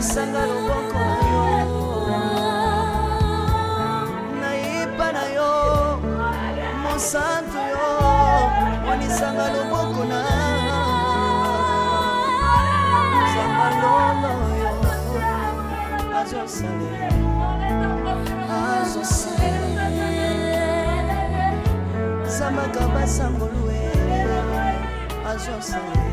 wanisanga loboko na ipa na yo mosantu yo wanisanga loboko na zamba lolo yo azosale zamba kabasa ngolue azosale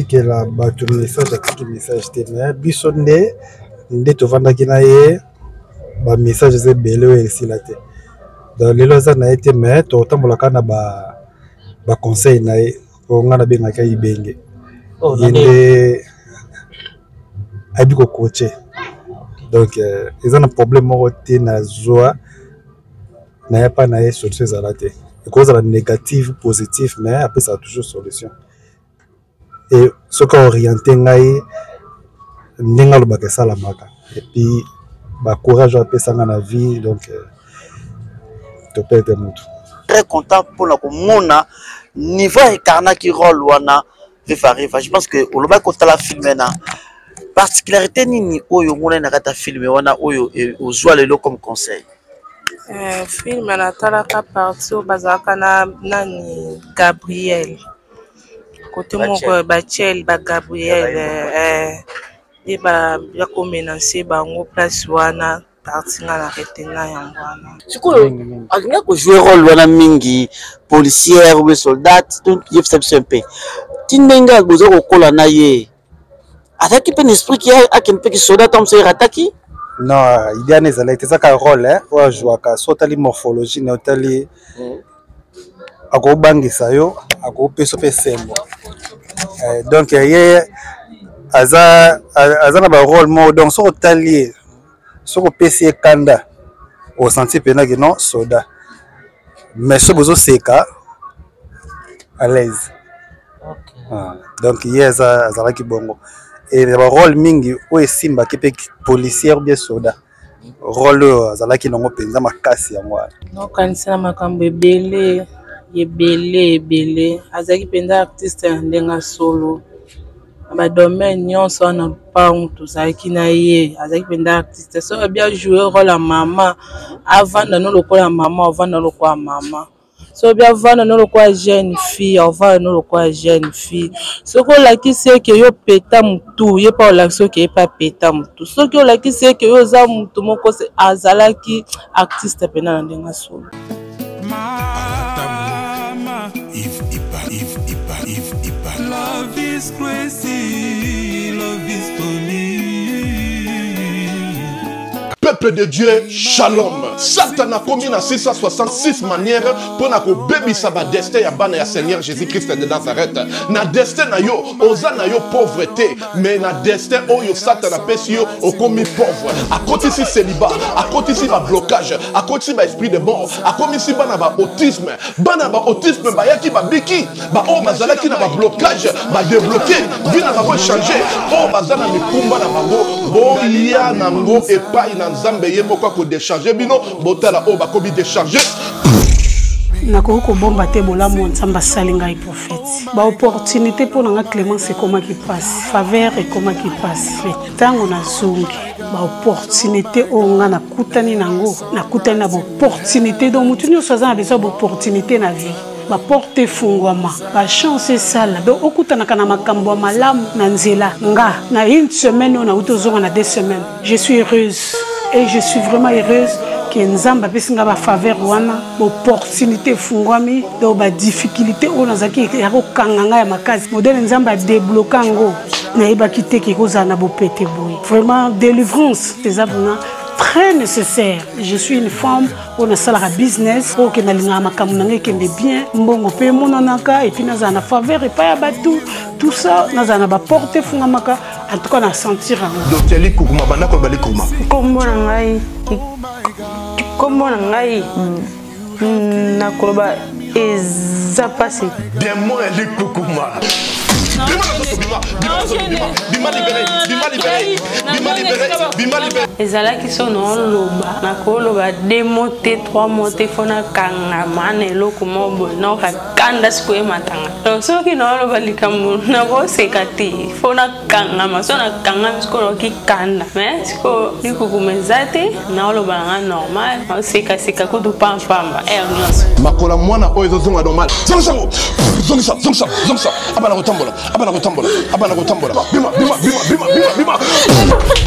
que la bateau message a cliqué message témoin bisonde nde tovanda kina ye ba message ze belo ici la té dans les lois na été mais to tambola kana ba conseil na ye o ngana benga ka ibenge yende abiko coacher donc ils ont un problème moté na joie na pas na solution za la té cause la négative positive mais après ça a toujours solution. Et ce qui a orienté ngai ndinga lobaka salamaka et puis ba courage à pesa na vie donc to perdre mutu très content pour la komona niveau incarna qui rôle wana vivariva je pense que au loba kota la film na particularité nini oyo mona na kata film wana oyo ozwa lelo comme conseil film na talaka partie bazaka na nani Gabriel côté moko Bachel ba Gabriel et ba ya komenancer bango place wana parti na retenga yango wana sikoyo alinga ko jouer rôle wana mingi policière ou soldat donc il faut un peu tindenga gozo kokola na ye ataki pe esprit qui a kempe ki soldat tam se rataki non il y a des alliés ça ka rôle hein ou jouer ka sotali morphologie neutali ako bangisa yo ako peso pe sembo donc ye aza na ba rôle mo donc so talier so ko pesi kanda au senti pena que non soda mais so bozo seka à l'aise donc ye aza ki bongo et ba rôle mingi o esimba ki pe policière bien soda rôle azalaki nango penza makasi yango no kanisa makambo ebele azaki penda artiste ndenga solo ba domaine nyonso wana pangu tozalaki na ye azaki penda artiste so bien jouer rôle à maman avant no lokola maman avant no lokola maman so bien avant no lokola jeune fille avant no lokola jeune fille so ko la ki c'est que yo peta mutu ye pa la so que pas peta mutu so ko la ki c'est que yo za mutu moko azalaki artiste penda ndenga solo. Love is crazy, love is funny. Peuple de Dieu, shalom. Satan a commis na 666 manières pour na ko baby sa ba destin ya bana ya Seigneur Jésus-Christ de Nazareth. Na destin na yo, oza na yo pauvreté, mais na destin oyo Satan a pesi yo o commis pauvre. A côté si célibat, a côté si ba blocage, a côté si ba esprit de mort, a commis si bana ba autisme ba yaki ba biki, ba o bazala ki na ba blocage, ba débloquer, vina ba changer, o bazala mi kumba na bango, bo ya nango e pa ina nzambe ye moko ko décharger bino botala o ba kobi décharger nakoko bomba te bolamu nzamba salinga prophète ba opportunité pour nga Clémence comment qui passe faveur et comment qui passe tango na zungi ba opportunité o nga na kutani nango na kutani na ba opportunité donc mutu nyo soza na besoin ba opportunité na vie ba porte fungwama ba chance sala donc okutana kana makambo malamu na nzela nga na une semaine on a utozonga na 2 semaines je suis heureuse et je suis vraiment heureuse que nzamba pesinga ba faveur wana opportunité fungwami do ba difficulté on azaki ya ko kanganga ya makazi modèle nzamba débloquer ngo na iba kiteke ko zana bo pété boy vraiment délivrance des abona très nécessaire. Je suis une femme, on a salaire business, on a linga makamuna qui est bien, mbongo pe monanaka et puis na zana faveur et pas batou tout ça na zana ba porter fungamaka en tout cas na sentir. Docteur Likuma bana ko bali kuma. Comment ngai na koloba eza pasi. Bien moi elle est kukuma. ezalaki so na oloba nakoloba 2 mots te 3 mots te fona kangama na eloko moko boye na okakanda sikoye matanga donc soki na oloba likambo nakoseka te fona kangama so na kangami sikoyo okikanda mais sikoyo likukuma eza te na oloba nanga normal osekaseka kutu pampamba nyonso makola mwana oyo ezozonga normal zongisa abana kotambola bima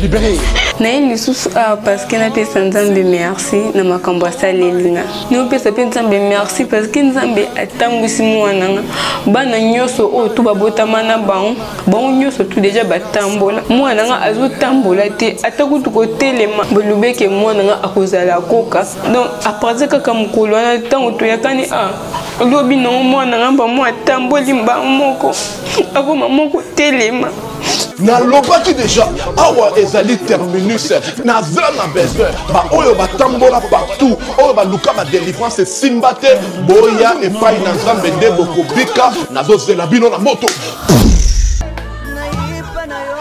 libéré naye lisusu parce que napesa nzambe merci na makambo asalelinga niopesa mpe nzambe merci parce que nzambe atambwisi mwana nga bana nyonso oyo tu babotama na bango nyonso tu deja batambola mwana nga azotambola te ata kutu kotelema bolobeke mwana nga akozala koka donc apartir kaka mokolo wana ntango toyakani lobi nango mwana nga bamo atamboli mbango moko akoma moko telema nalobaki déjà awa ezali terminus naza na besoin baoyo batambola partout oyo baluka badelivrance esimba te boya epai na nzambe nde bokobika nazozela bino na moto nayipa na yo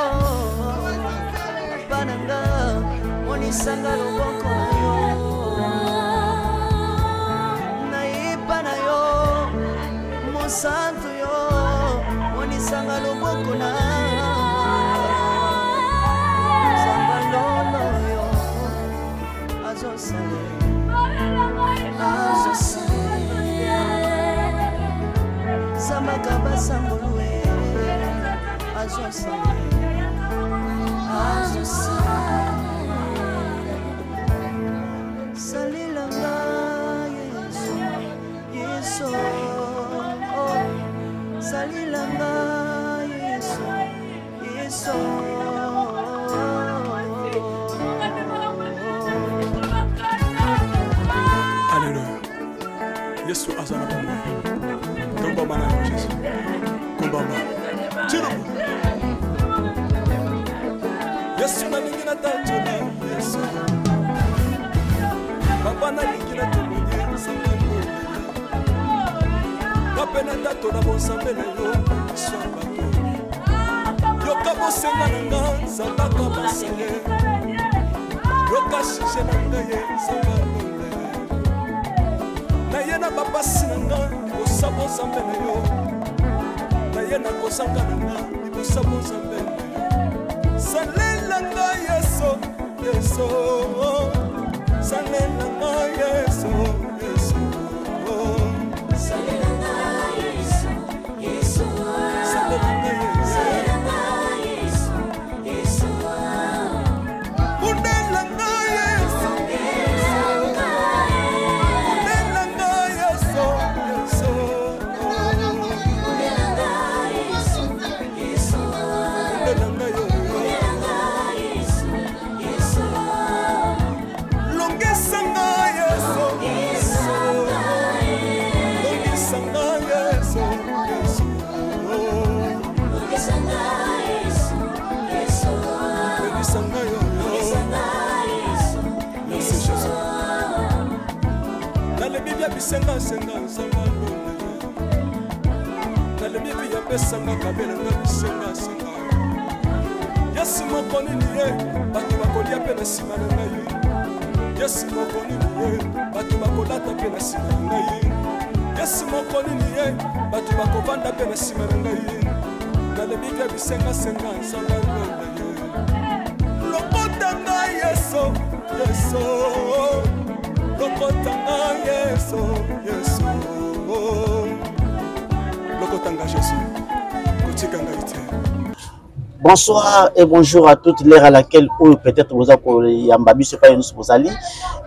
bananga monisanga loboko nayipa na yo mosantu yo monisanga loboko na Samakaba sangolue salilanga yeso salilanga yeso Yesu azana bomba. Tomba mana yo Yesu. Kombamba. Tiro. Yesu na lingina tantola Yesu. Papa na lingina tomonye sango. Kapena tatola bonsambe na yo sabato. Yoka bosenga nanga sabaka basele. Yoka shishe nanga ye sabato. Nayena papa sinanga osabo zambe na yo nayena kosanga nanga osabo zambe na yo salelanga yeso salelanga yeso salelanga yeso salelanga yeso unelanga yeso senga senga nalemi pia pesa ngakabela ngabisenga senga Yesu mokoni niye batu bakolia pe na sima na ngai Yesu mokoni niye batu bakolata pe na sima na ngai Yesu mokoni niye batu bakovanda pe na sima na ngai nalemi pia bisenga senga senga lokotanga Yesu lokotanga Yesu lokotanga Jésus kotikanga ite. Bonsoir et bonjour à toute l'heure à laquelle peut-être vous avez yambabi ce pas nous bozali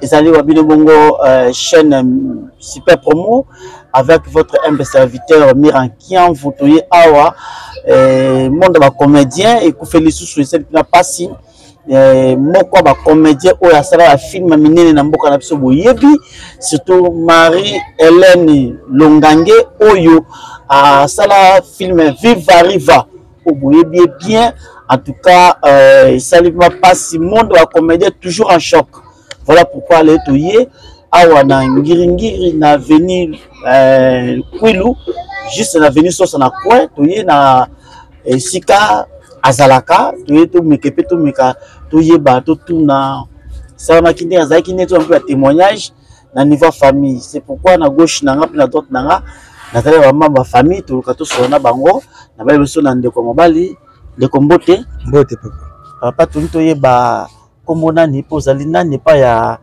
ezali wabino bongo chaîne super promo avec votre humble serviteur Mirankian Vutoye awa monde ba comédien et Koufelisu Suicide na pasi moko ba comédien oyo asala ya film minene na mboka na biso boyebi surtout Marie-Hélène Longange oyo asala film Viva Riva oboyebi bien en tout cas salut ma passe monde wa comédien toujours en choc voilà pourquoi les toyé awa na ngiringiri na avenue Kwilu juste na venir sosa na coin toye na sika azalaka toye to mekepe to meka toye ba to tuna ça m'a kinde azaki neto un peu témoignage na niveau famille. C'est pourquoi na gauche nanga puis na droite nanga na tala ba mamba famille to ka to sona bango na ba beso na ndeko mobali ndeko mbote papa toye ba komona ni pozali nani pa ya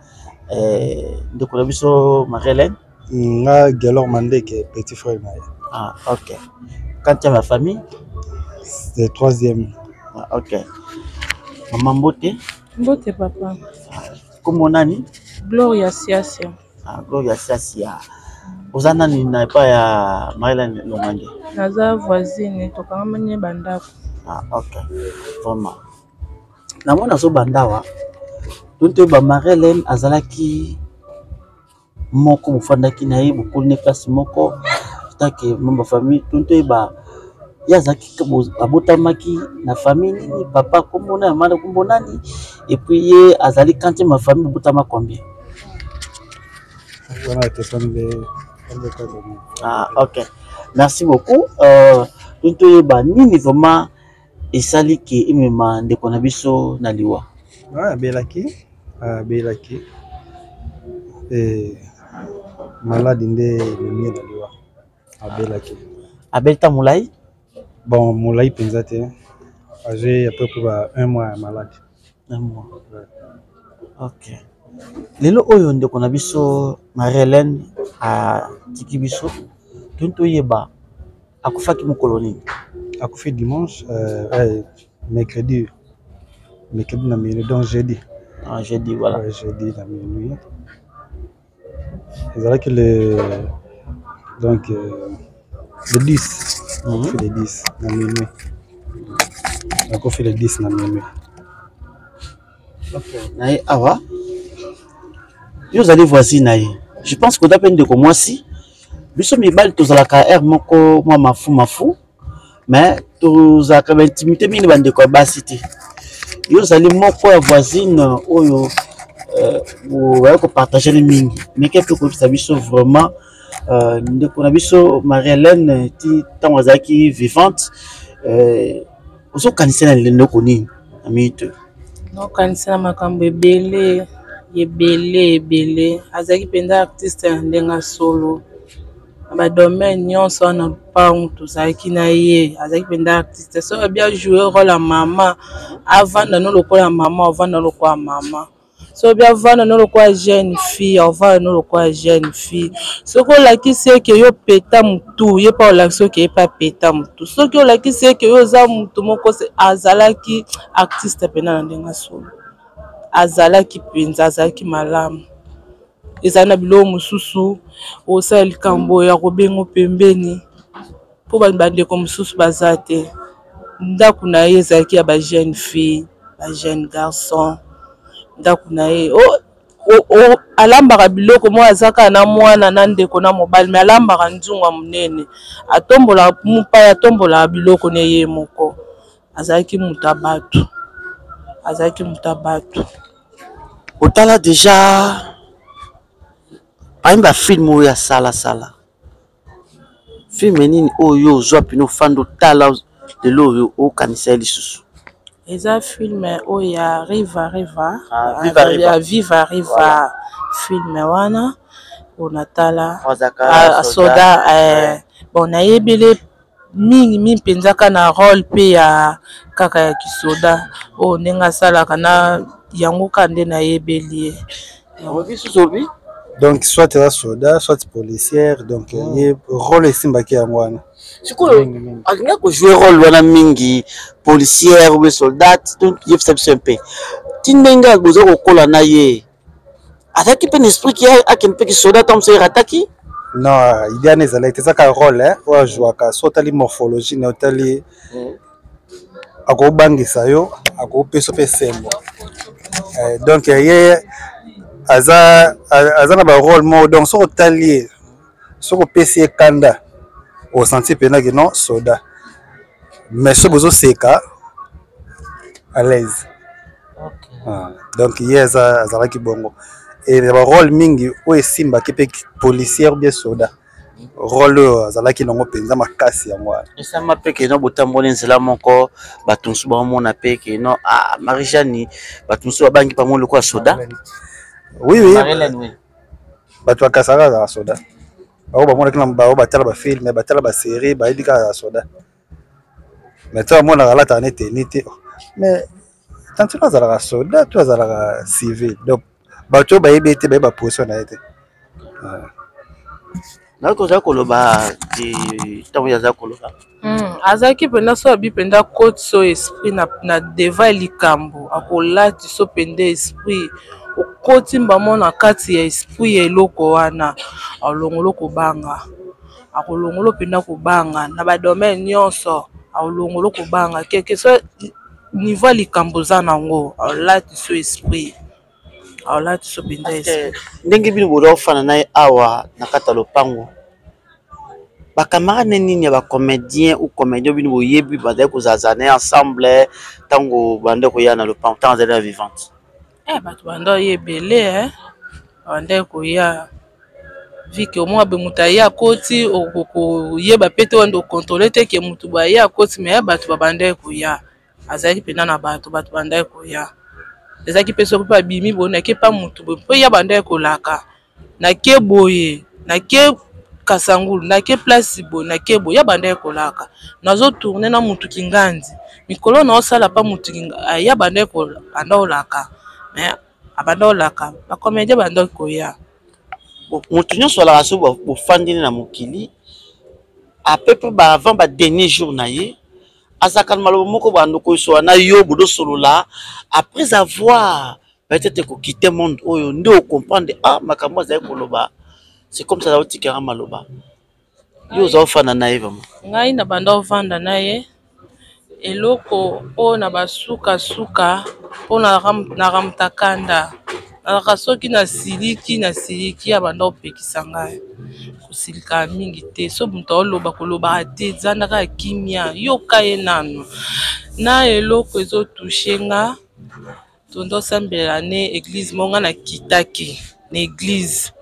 ndeko na biso Marie-Hélène nga Gelor Mandeke petit frère na ye. Ah ok. Quand tu as ma famille c'est le troisième. Ah, ok. Maman Mbote Mbote papa. Komona ni Gloria Siasia. Ah Gloria Siasia. Ozana ni na pa ya Marie-Hélène Longange. Naza voisine tokanga manye bandako. Ah ok. Vraiment. Na mona so bandawa. Tunte ba Marie-Hélène azalaki moko mufandaki na ye bokoli ne place moko take memba famille tunte ba yazaki abotamaki na famille ni papa komona mala kombonani et puis ye azali kanti ma famille botama combien? Ah ok. Merci beaucoup. Tunte ba nini vraiment esali ke imema ndeko na biso na liwa. Ah belaki malade nde le na liwa abelaki abelta mulai bon mulai penza te âgé à peu près 1 mois malade. 1 mois. Ouais. Ok. Lelo oyo ndeko na biso Marie-Hélène a tiki biso tunto yeba akufaki mukolo nini? Akufi dimanche mercredi na minuit donc jeudi. Ah jeudi voilà. Ouais, jeudi na minuit. C'est vrai que le 10 on fait le 10 na minuit. Donc on fait le 10 na minuit. OK. Naï awa. Vous allez voici naï. Je pense qu'on a peine de comme moi si. Biso mibali tozalaka air moko moi mafu mais tozalaka intimité mini bande ko basité. Vous allez moko ya voisine oyo vous allez partager les mines mais quelque chose ça biso vraiment ndeko na biso Marie-Hélène ti tangazaki vivante oso kanisa na ndeko nini amite no kanisa makambo ebele azaki penda artiste ndenga solo ba domaine nyonso wana lupango tozalaki na ye azaki penda artiste so bien jouer rôle ya mama avanda no lokola mama avanda lokola mama so bien vanda no lokola jeune fille avanda no lokola jeune fille soko lakisi ke yo peta mutu ye pa olakisi ke pa peta mutu soki olakisi ke yo za mutu moko azalaki artiste penda na ndenga solo azalaki penza azalaki malamu ezali na bilo mosusu osala likambo ya kobengo pembeni mpo bandeko mosusu baza te ndako na ye ezalaki ya bajeune fille bajeune garçon ndako na ye alambaka biloko mo azaka na mwana na ndeko na mobali me alambaka nzunga monene atombola mopaya atombola biloko ne ye moko azalaki mutu ya bato otala déjà Aimba film oyo sala film nini oyo ozwa pino fando tala de l'oyo o kanisa lisusu eza film oyo ya Riva film wana onatala soda bon nayebele mingi mpenzaka na rôle pe ya kaka ya kisoda o ndenga salaka na yango kande nayebeli donc soit la soda soit policière donc ye rôle esimbaki yango wana sikoyo alinga ko jouer rôle wana mingi policière ou soldat donc ye fisa mpe tindenga bozo kokola na ye ataki pe esprit ki akempe ki soda tam se rataki non idée ne zala te saka rôle o jouaka sotali morphologie ne otali akobangisa yo akopeso pe sembo donc ye aza na ba rôle mo donc so talier so ko pesi kanda au senti pena que non soda mais so bozo seka à l'aise donc yes azala ki bongo et ba rôle mingi o esimba ki pe policière bien soda rôle azalaki nango mpenza makasi yango wana esama mpe keno botamboli nzela moko bato mosusu baomona mpe keno Marie-Jeanne bato mosusu babangi pango lokola soda. oui bato bakasaka azala soda bao bamonaki na bao batala bafilme batala basérie bayebi kaka ya soda mais to amonaka alataka nete ni te mais tantino azalaka soda to azalaka civil donc bato oyo bayebi ete bayeba position na ye te nakozala koloba ntango aza koloba azalaki mpenza so abi mpenza koti so esprit na deva likambo akolati so mpenza esprit okoti mbamo na kati ya esprit ya eloko wana alongolo kobanga akolongolo mpenza kobanga na badomaine nyonso alongolo kobanga keke so niveau ya likambo za nango alati so esprit alati so mpenza esprit ndenge bino bola ofana na ye awa na kati ya lopango bacamarade nini ya bacomédien ou comédien bino boyebi bazali kozazana ensemble ntango bande koya na lopango ntango azali na vivante bato banda oyo ebele banda koya vike omwa be moto aya koti okoyeba pe te wanda okontrole te ke motu baya koti me ya bato babanda koya azalaki mpena na bato banda koya ezalaki mpe soki mpe abimi boye nake pa motu boye mpo ya banda kolaka nake boye nake kasangulu nake place boye nake boye ya banda kolaka nazotourne na motu kingandi mikolo na osala pa motu ya banda kolanda olaka mais abanda olaka bacomédien banda koya motu nyonso alaka so bofandeli na mokili apepe baavant badenier jour na ye azalaka na maloba moko bandoko esola na yo bodosolola après avoir peut-être kokite monde oyo nde ocomprendre makambo azali koloba c'est comme ça otikaka maloba yo oza ofanda na ye vraimen ngai na banda ovanda na ye eloko oyo na basukasuka mpo na ramtakanda nalaka soki nasiliki ya banda opekisa ngai kosilika mingi te so moto oloba kolobaka te zandaka kimia yoka ye nano na eloko ezotushe nga tondosambela ne eglize monga na kitaki na eglize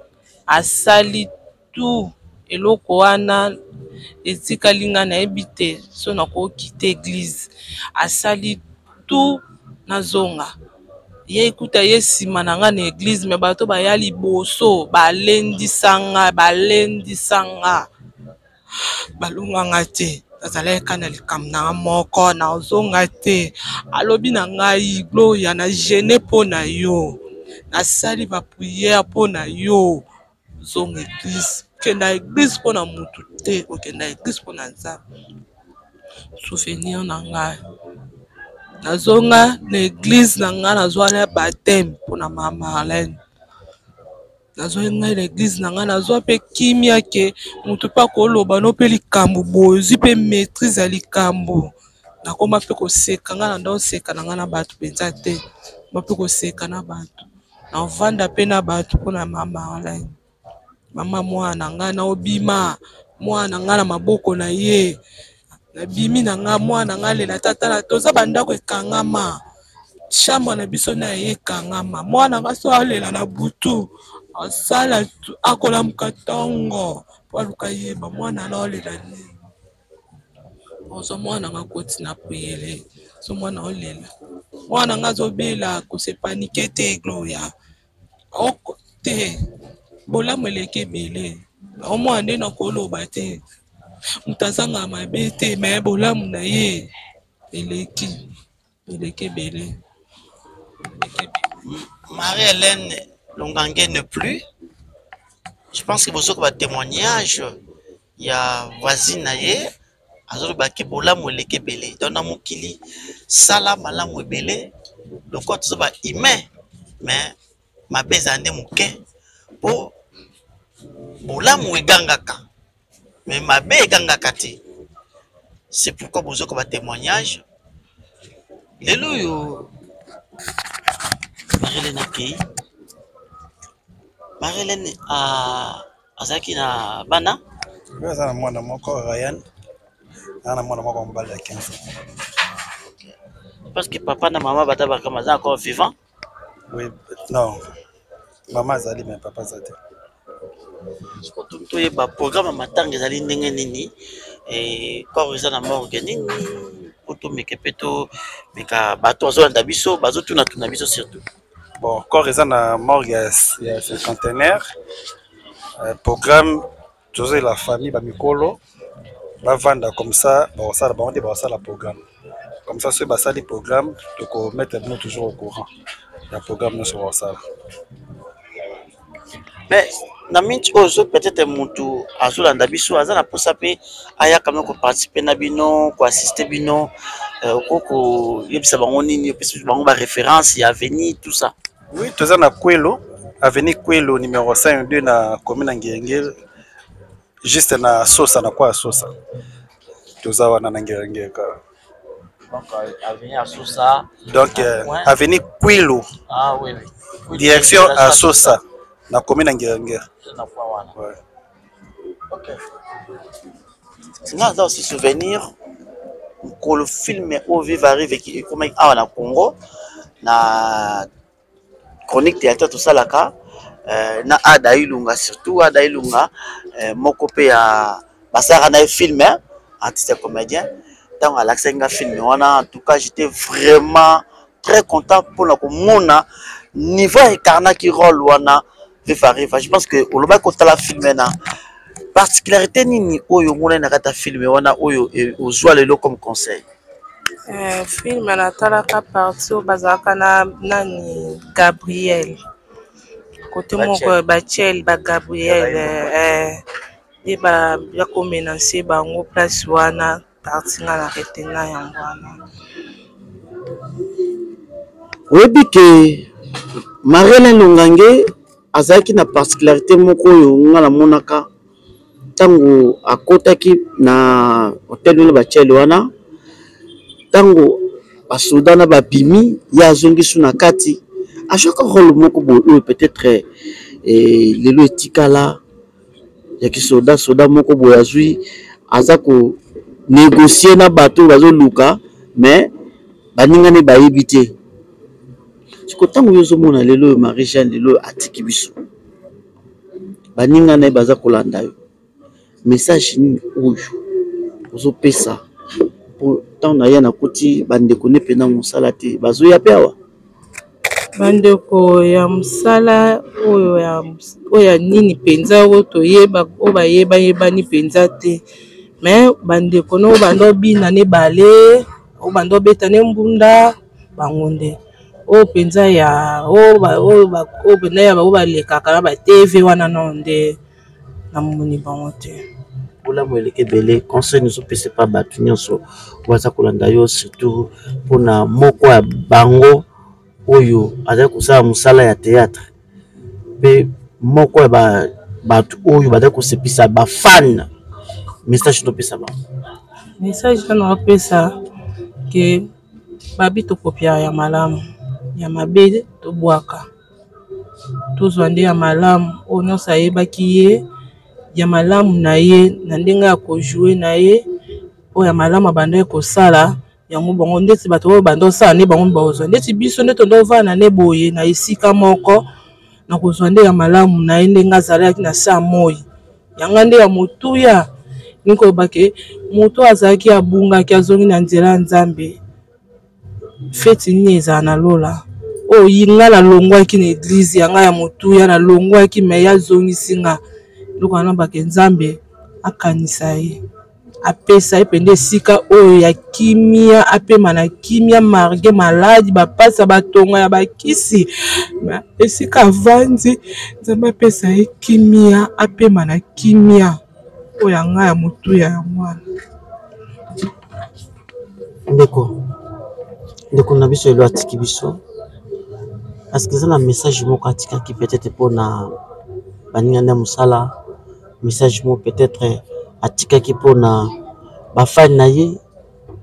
asali tu eloko wana etikali nga nayebi te so nakokita eglize asali tu nazonga ye ekuta ye nsima na nga na eglize me bato baya liboso balendisanga balonganga te nazalaka na likambo na nga moko nazonga te alobi na ngai gloria na gene mpo na yo nasali bapriere mpo na yo zonga eglize okenda eglize mpo na motu te okenda eglize mpo na nzambe souvenir na ngai nazonga na eglize na ngai nazwa na bateme mpo na mama Marlène nazwa ngai na eglize na ngai nazwa mpe kimia ke motu mpe akoloba no mpe likambo boye ozwi mpe maîtrise ya likambo nakoma mpe koseka ngai na ndoseka na ngai na bato mpenza te ma mpe koseka na bato navanda mpe na bato mpo na mama Marlène mama mwana ngai naobima mwana ngai na maboko na ye nabimi na ngai mwana ngai lela tatala toza bandako ekangama chambre na biso na ye ekangama mwana ngai so alela na butu asala akolamuka ntongo po aluka yeba mwana naolela nini ozo mwana ngai koti na priere so mwana olela mwana ngai azobela kosepanike te gloria oko te bolamu eleki ebele omwana nde nakoloba te moto azanga mabe te me bolamu na ye eleki ebele. Marie-Hélène Longangue ne plus. Je pense que vous avez un témoignage. Il y a voisine naye. Azolo baki bolamu eleki ebele. Dona mokili sala malamu ebele. Le corps tout ça humain mais ma bezande moke po bolamu egangaka mais ma be egangaka te. C'est pourquoi vous avez un témoignage. Lelo yo Marie-Hélène Akei. Marie-Hélène azaki na bana. Oui, ça na mwana moko Ryan. Na mwana moko mbala 15. Parce que papa na maman bata bakamaza encore vivant. Oui, non. Maman azali mais papa azali. to yeba programme matanga ezali ndenge nini corps eza na morgue nini poto mekepeto meka bato azolanda biso bazotuna tuna biso surtout. Bon, corps eza na morgue ya cinquantenaire. Programme José la famille bamikolo bavanda comme ça basala bango basala programme comme ça ceux basali programme donc mettre nous toujours au courant la programme nous sur ça. Mais na minti ozo peut-être mutu azolanda biso azana posa pe aya quand même ko participer na bino ko assister bino ko yebisa bango nini yebisa bango ba référence ya avenir tout ça. Oui, toza na Kwelo avenue Kwelo numéro 52 na commune Ngengel juste na Sosa na kwa Sosa toza wana na Ngengel ka. Donc avenue à Sosa. Donc avenue Kwelo. Ah oui oui. Direction à Sosa na commune Ngengel. Na kwa wana. Ouais. OK. Sinon ça aussi souvenir ko le film au vivre arrive qui comme à na Congo na chronique théâtre tout ça là ka na Ada Ilunga surtout Ada Ilunga moko pe ya basara na film artiste comédien tant à l'accent film wana en tout cas j'étais vraiment très content pour la komona niveau incarna qui rôle wana vivre je pense que au loba ko tala film na particularité nini oyo mona na kata film wana oyo ozwa lelo comme conseil. Film na talaka parti au bazaka na nani Gabriel côté moko Bachel ba Gabriel et ba ya komenancer bango place wana parti na retenga yango wana. Oyebi ke Marielle Longange azaki na particularité moko oyo ngala monaka tango akotaki na hotel na Bachel wana tango basoda na babimi ya zongisu na kati à chaque rôle moko boyo peut-être lelo etikala ya ki soda moko boyo azui azako négocier na bato bazo luka mais baningane bayibite siko tango yozo mona lelo Marie-Jeanne lelo atiki biso baningane baza kolanda yo message ni oyo ozo pesa pour tant na ya na kuti bandeko ne pena musala te bazo ya pewa bandeko ya musala oyo ya nini penza oyo toyeba o bayeba ni penza te mais bandeko no bando bina ne bale o bando beta ne mbunda bangonde o penza ya o bena ya ba leka kala ba TV wana nonde na muni bangote. Ola mweleke bele conseil nous opese pas batu nyonso waza kolanda yo surtout pona moko ya bango oyo aza kusala musala ya théâtre pe moko ya batu oyo baza kusepisa ba fan message no pesa ba message na pesa ke babi to kopia ya malamu ya mabe to bwaka to zwande ya malamu ono sayeba kiye ya malamu na ye na ndenge ya ko jouer na ye o ya malamu banda ko sala yango bongo ndeti bato oyo bando sala ne bango baozwa ndeti biso nde tondo vana ne boye na isika moko na kozwa nde ya malamu na ye ndenge azalaki na saa moi yanga nde ya motuya niko bake moto azalaki abungaki azongi na nzela Nzambe feti nini ezala na lola o yinga na longwaki na église yanga ya motuya na longwaki me ya zongisinga loko na bake Nzambe akanisa ye apesa ye pende sika oyo ya kimia apema na kimia marge maladi bapasa batonga ya bakisi esika avandi Nzambe apesa ye kimia apema na kimia oyo yanga ya motuya ya mwana ndeko na biso elo atiki biso parce que ça na message moko atikaki peut-être pona baningana musala message mo peut-être atikaki pona ba fan na ye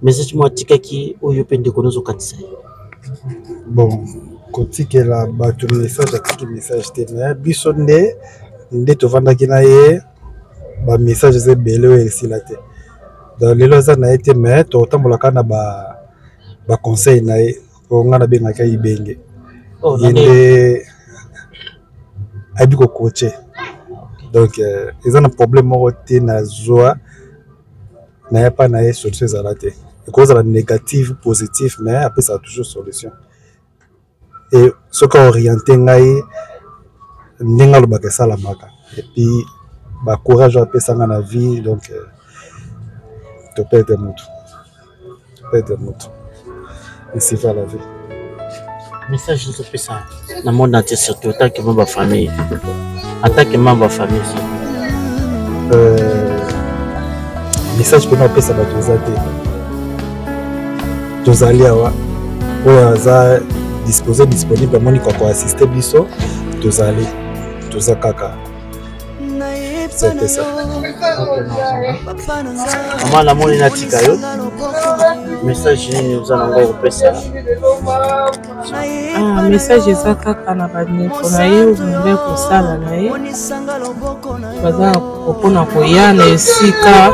message mo atikaki oyo pe ndeko nozo katisa bon kotikela bato message atiki message te mais biso nde tovandaki na ye ba message ze bele oyo esila te donc lelo aza na ye te mais totambolaka na ba conseil na ye po nga na bengaka ibenge ye nde ayebi kokoche Donc ils ont un problème morté na joie n'a pas na solution à la tête. Cause la négative positive mais après ça a toujours solution. Et ce qu'on orienté ngai ninga lo bakesa la maka et puis ba courage à pesa na vie donc tu peux être moto. Et c'est faire la vie. Message de pesa na monde entier surtout en tant que membre de famille. En tant que membre de famille. Message que na pesa ba tozali awa oyo aza disponible amoni kwa assister biso tozali toza kaka c'est ça. Maman la moni natika yo message nini uzana ngo pesa message eza kaka na bandeko na ye olingi kosala na ye baza kopona koya na esika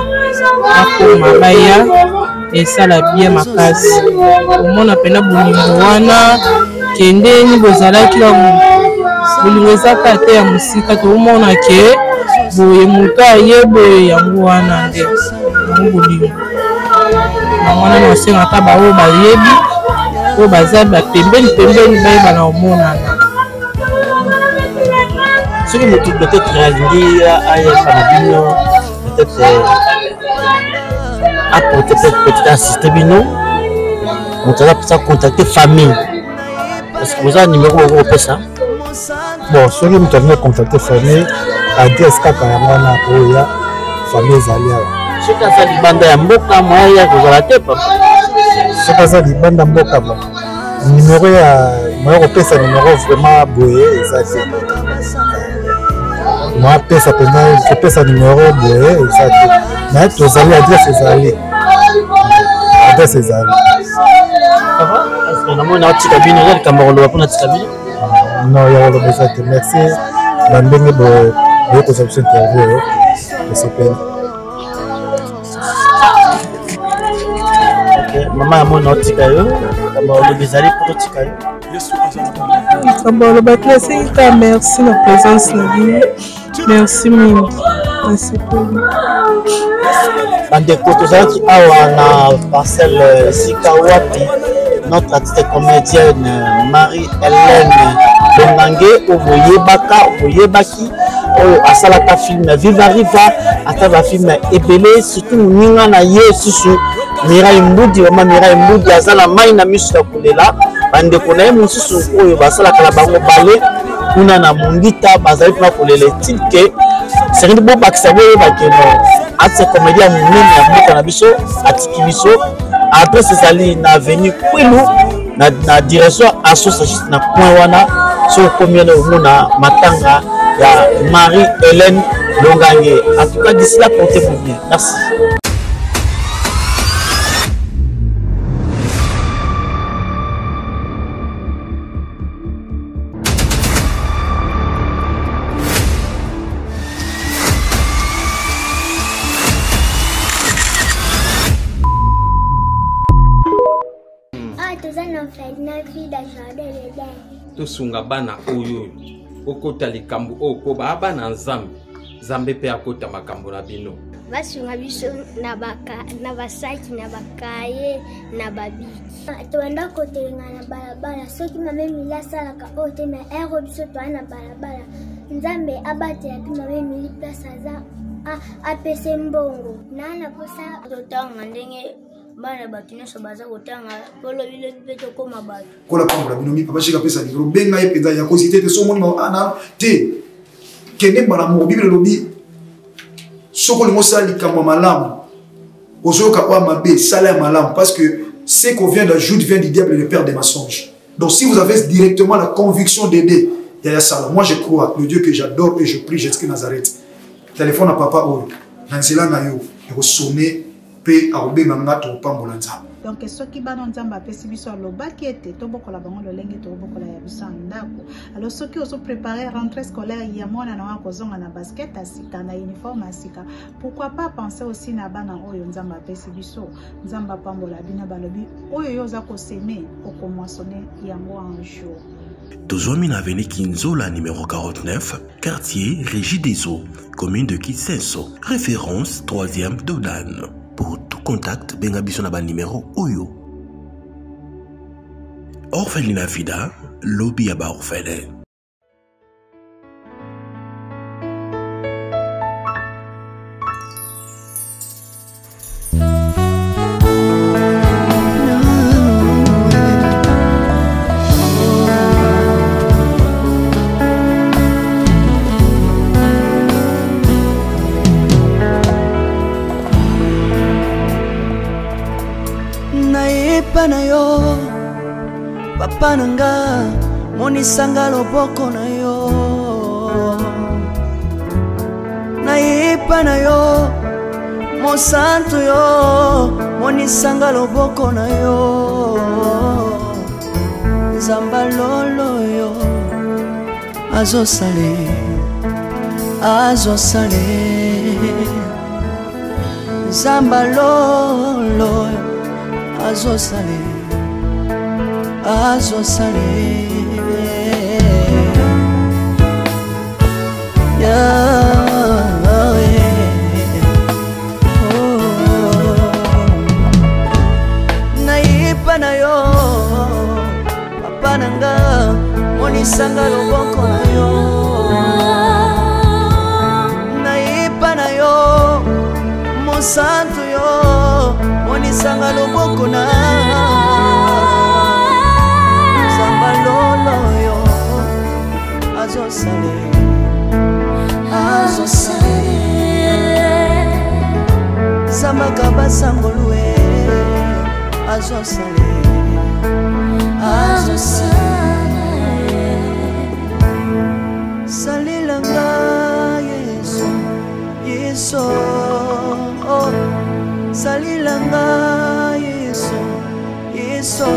akoma baya esala bien makasi omona pena bolingo wana kendeni bozalaki bolingo ezaka te ya mosika toomona ke boye moto ayebe yango wana nde yango bolingo namwana na osengaka baoyo bayebi oyo baza bapembeni bayeba na omonana soki motu peut-être alingi ayeba na bino peut-être apporter peut-être assister bino moto aza mposa contacter famille parce que boza numéro okopesa bon soki moto alingi contacter famille adresse kaka yango wana oya famille ezali awa soki aza libanda ya mboka moya kozala te papa soki aza libanda mboka bo numéro ya moya kopesa numéro vraiment boye eza te moya pesa mpenza kopesa numéro boye eza te mais tozali adresse ezali namoni naotika bino oza likambo koloba mpona tika bino non ya koloba eza te merci na ndenge boyekoza biso interview oyo tosepeli mama yamoni naotika yo likambo koloba ezali mpo totika yo likambo koloba te esengika merci na présence na bino merci mingi nasepeli bandeko tozalaki awa na parcelle esika wapi notre artiste comédienne Marie-Hélène Longange oboyebaki oyo asalaka film Viva Riva ata bafilm ebele surtout moninga na ye susu Mirai Mbudi wama Mirai Mbudi aza na mai na miso ya kolela bandeko na ye mosusu oyo basalaka na bango bale kuna na Mongita bazali mpona kolela etilke serindi bobakisa boyebake no ati comédien monene ya mboka na biso atiki biso adresse ezali na avenue Kwilu na direction association na point wana so combien omona matanga ya Marie-Hélène Longange. En tout cas d'ici là portez-vous bien. Merci. tosunga bana oyo okota likambo oyo po bana nzambe nzambe mpe akota makambo na bino basunga biso na basaki na bakaye na babiki toenda kotelenga na balabala soki mame mili asalaka oyo te na ero biso toa na balabala nzambe abatela mpe mame mili place aza apese mbongo nana posa totanga ndenge bana bato nyonso baza kotanga polobile mpe tokóma bato kola pambola bino mipa bashika pesa likolo benga ye mpenza ya kosite te so omoni ana te kende mbala moko bibele elobi soki olingi osala likambo ya malamu ozoyoka oyo mabe sala ya malamu parce que ce qu'on vient d'ajouter vient du diable et le père des mensonges. Donc si vous avez directement la conviction d'aider Yaya Sala, moi je crois le Dieu que j'adore et je prie Jésus Nazareth. Téléphone à papa oyo nanzela na yo ekosone pe akobenga ngato pambola nzambe. Donc soki bana nzambe apesi biso alobaki ete tobokola bango lolenge tobokola ya biso ndako. Alors soki ozo préparer rentrée scolaire ya mwana na kozonga na basket asika na uniforme asika, pourquoi pas penser aussi na bana oyo nzambe apesi biso nzambe pambola bina balobi oyo yoza ko semer okomoissonner yango un jour. Tozomine avenue Kinzola numéro 49, quartier Régie des Eaux, commune de Kitsenso, référence 3e Dodan. Pour tout contact, bengabiso na ba numéro Oyo. Orphelinat Vida, lobby à ba orphelin. Papa na yo, papa nanga, monisanga loboko na yo. Naipa na yo, mosantu yo, monisanga loboko na yo. Zambalolo yo, azo sale, Zambalolo yo. Azo sale, Naipa na yo, papa nanga, monisanga loboko na yo. Naipa na yo, mosantu yo, monisanga loboko na Zambalolo yo, azo sale, Zambaka basangolue, azo sale, Salilanga Yesu, Yesu, oh. Salilanga Yesu, Yesu.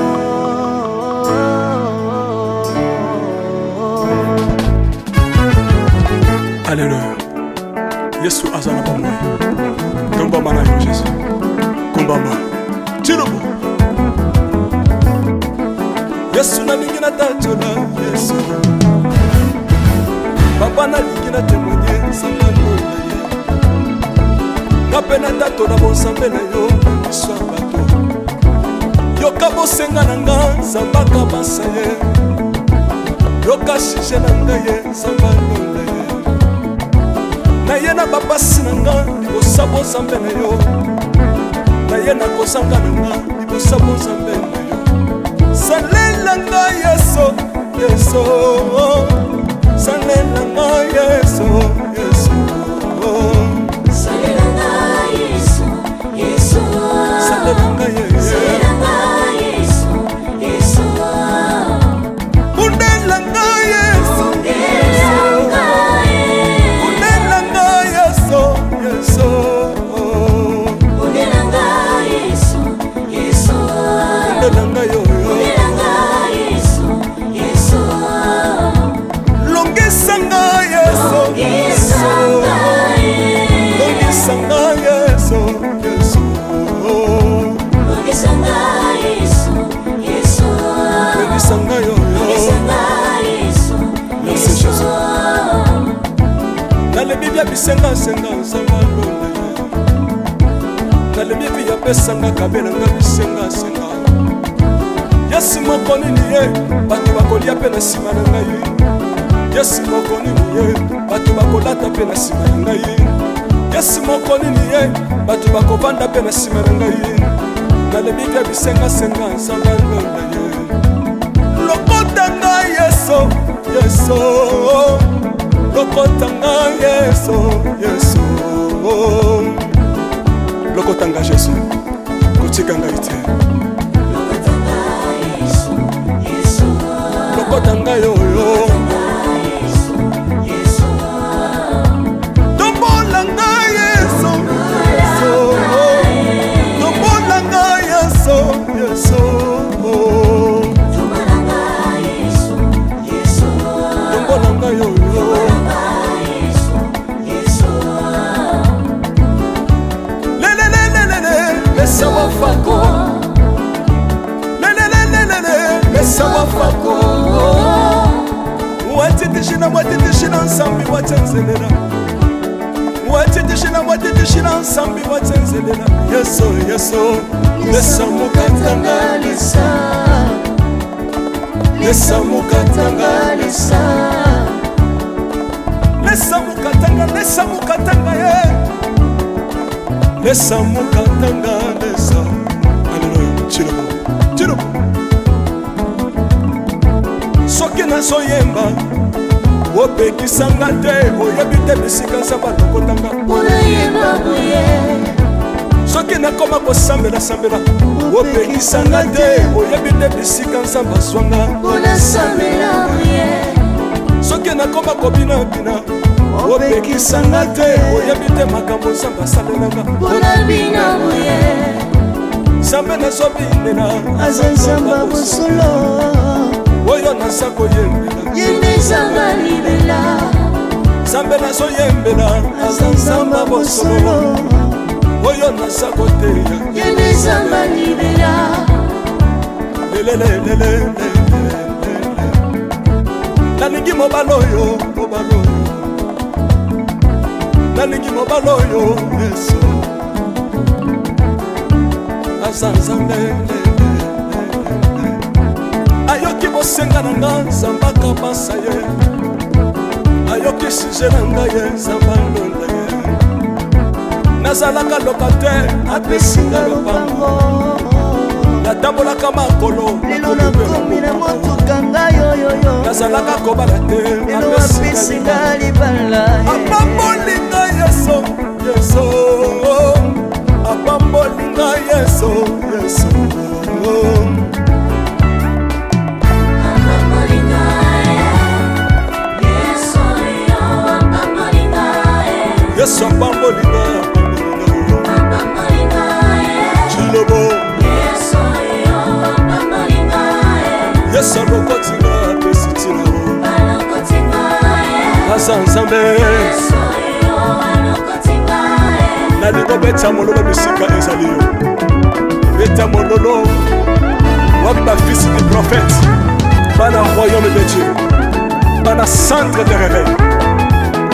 Alléluia. Yesu azana pamoja. Kumbama na Yesu. Kumbama. Chirubu. Yesu na lingina tachola Yesu. Papa na lingina temwenye sangalo. Napena tato na bonsambe na yo Iswa bato Yoka bosenga na nga Zambaka basaye Yoka shije na nga ye Zambalola ye Na ye na babasi na nga Ibosa bonsambe na yo Na ye na kosanga na nga Ibosa bonsambe na yo Salela nga Yeso Yeso Salela nga Yeso Yeso Bisenga senga sanga lole Nalemi via pesanga kabela nga bisenga senga Yesu mokoni niye Batu bakolia pe na sima na ngai Yesu mokoni niye Batu bakolata pe na sima na ngai Yesu mokoni niye Batu bakovanda pe na sima na ngai Nalemi via bisenga senga sanga lole Lokota nga Yesu Yesu Lokotanga Yesu, Yesu. Lokotanga Yesu, kotikanga ite. Lokotanga Yesu, Yesu. Lokotanga yoyo. Yesu. Tombolanga Yesu, Yesu. Tombolanga Yesu, Yesu. Tombolanga Yesu, Yesu. Tombolanga yoyo. Sawa fako tishina mwati tishina nsambi watenzelela mwati tishina mwati tishina nsambi watenzelela yeso yeso lesa mukatanga lesa lesa mukatanga lesa lesa mukatanga ye lesa mukatanga lesa Alléluia chiro soki nazoyemba opekisanga te oyebi te bisika nzambe alokotanga onayemba boye soki nakoma kosambela opekisanga te oyebi te bisika nzambe azwanga onasambela boye soki nakoma kobinabina opekisanga te oyebi te makambo nzambe asalelanga onabina boye nzambe nazobinela aza nzambe bosolo oyo naza koyembela yende nzambe libela nzambe nazoyembela aza nzambe bosolo oyo naza koteya yende nzambe libela lelelelelele nalingi mobala oyo nalingi mobala oyo yesu aza nzambe ayoki bosenga na nga nzambe akabasa ye ayoki suje na ngai ye nzambe alonda ye nazalaka lokataire apesinga lopango natambolaka makolo lelo nakomi na motuka ngai oyoyo nazalaka kobala te lelo apesinga libala apambolinga yeso yeso apambolinga yeso yeso Yesu apambolinga Chilobo Yesu apambolinga Yesu alokotinga pesitila Asa nzambe Yesu alokotinga Nalingo beta mololo bisika ezali yo Beta mololo Wamba fils du prophète Bana royaume de Dieu Bana centre de réveil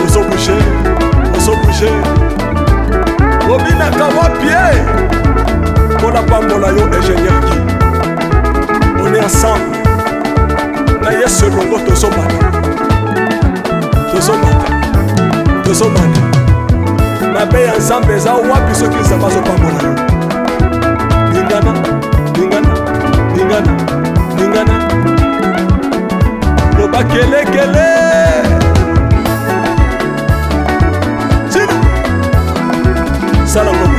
Aux obligés bouger obinaka wapie mpona pambola yo ingénieur ki on est ensemble na yesu elongo tozomata mabe ya nzambe eza wapi soki nzambe azopambola yo lingana loba kelekele Salangobe.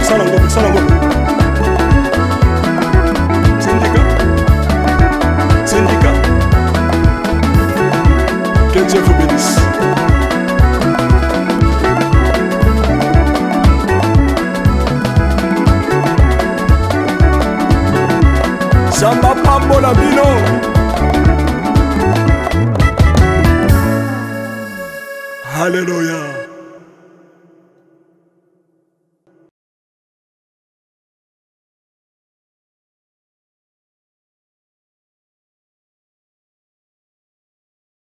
Syndicat. Que Dieu vous bénisse. Samba pambola bino. Alléluia.